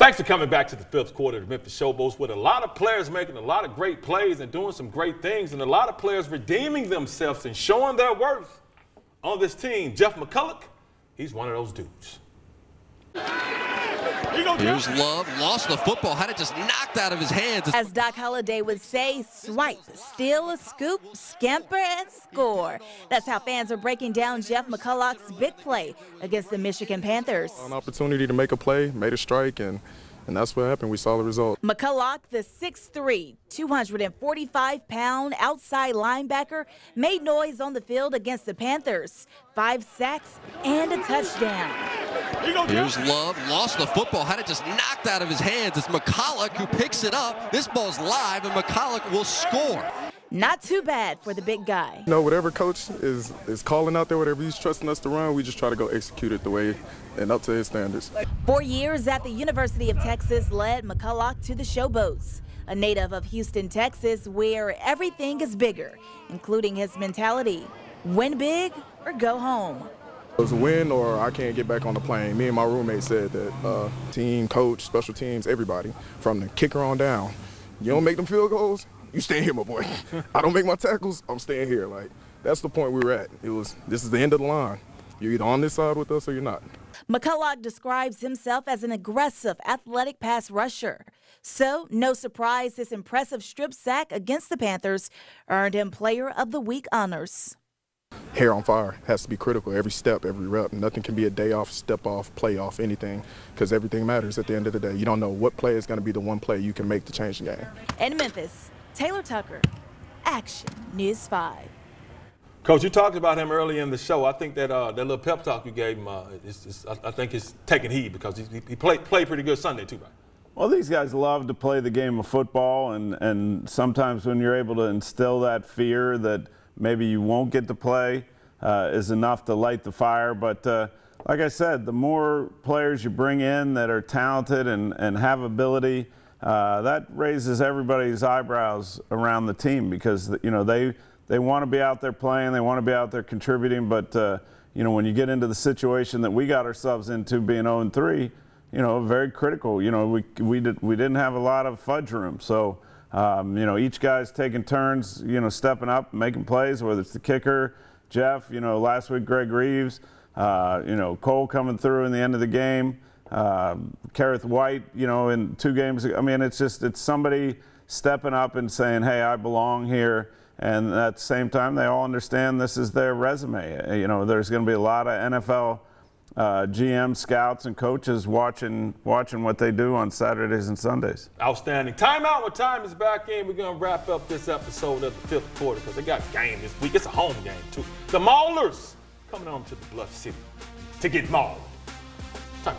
Thanks for coming back to the fifth quarter of the Memphis Showboats, with a lot of players making a lot of great plays and doing some great things, and a lot of players redeeming themselves and showing their worth on this team. Jeff McCulloch, he's one of those dudes. Here's Love, lost the football, had it just knocked out of his hands. As Doc Holliday would say, swipe, steal, scoop, scamper, and score. That's how fans are breaking down Jeff McCulloch's big play against the Michigan Panthers. An opportunity to make a play, made a strike, and that's what happened. We saw the result. McCulloch, the 6'3", 245-pound outside linebacker, made noise on the field against the Panthers. 5 sacks and a touchdown. Here's Love, lost the football, had it just knocked out of his hands. It's McCulloch who picks it up. This ball's live, and McCulloch will score. Not too bad for the big guy. You know, whatever coach is calling out there, whatever he's trusting us to run, we just try to go execute it the way and up to his standards. 4 years at the University of Texas led McCulloch to the Showboats, a native of Houston, Texas, where everything is bigger, including his mentality. Win big or go home. It was a win or I can't get back on the plane. Me and my roommate said that team, coach, special teams, everybody, from the kicker on down, you don't make them field goals, you stay here, my boy. I don't make my tackles, I'm staying here. Like, that's the point we were at. This is the end of the line. You're either on this side with us or you're not. McCulloch describes himself as an aggressive, athletic pass rusher. So, no surprise, this impressive strip sack against the Panthers earned him Player of the Week honors. Hair on fire has to be critical every step, every rep. Nothing can be a day off, step off, play off, anything, because everything matters at the end of the day. You don't know what play is going to be the one play you can make to change the game. In Memphis, Taylor Tucker, Action News 5. Coach, you talked about him early in the show. I think that that little pep talk you gave him, I think it's taking heed, because he played pretty good Sunday too, right? Well, these guys love to play the game of football, and sometimes when you're able to instill that fear that maybe you won't get to play is enough to light the fire. But like I said, the more players you bring in that are talented and have ability, that raises everybody's eyebrows around the team, because you know they want to be out there playing, they want to be out there contributing. But you know, when you get into the situation that we got ourselves into, being 0-3, you know, very critical. You know, we didn't have a lot of fudge room, so. You know, each guy's taking turns, you know, stepping up, making plays, whether it's the kicker, Jeff, you know, last week Greg Reeves, you know, Cole coming through in the end of the game, Kareth White, you know, in 2 games. I mean, it's somebody stepping up and saying, hey, I belong here. And at the same time, they all understand this is their resume. You know, there's going to be a lot of NFL GM, scouts, and coaches watching what they do on Saturdays and Sundays. Outstanding. Timeout. When time is back in, we're going to wrap up this episode of the fifth quarter, because they got a game this week. It's a home game, too. The Maulers coming on to the Bluff City to get mauled. Time.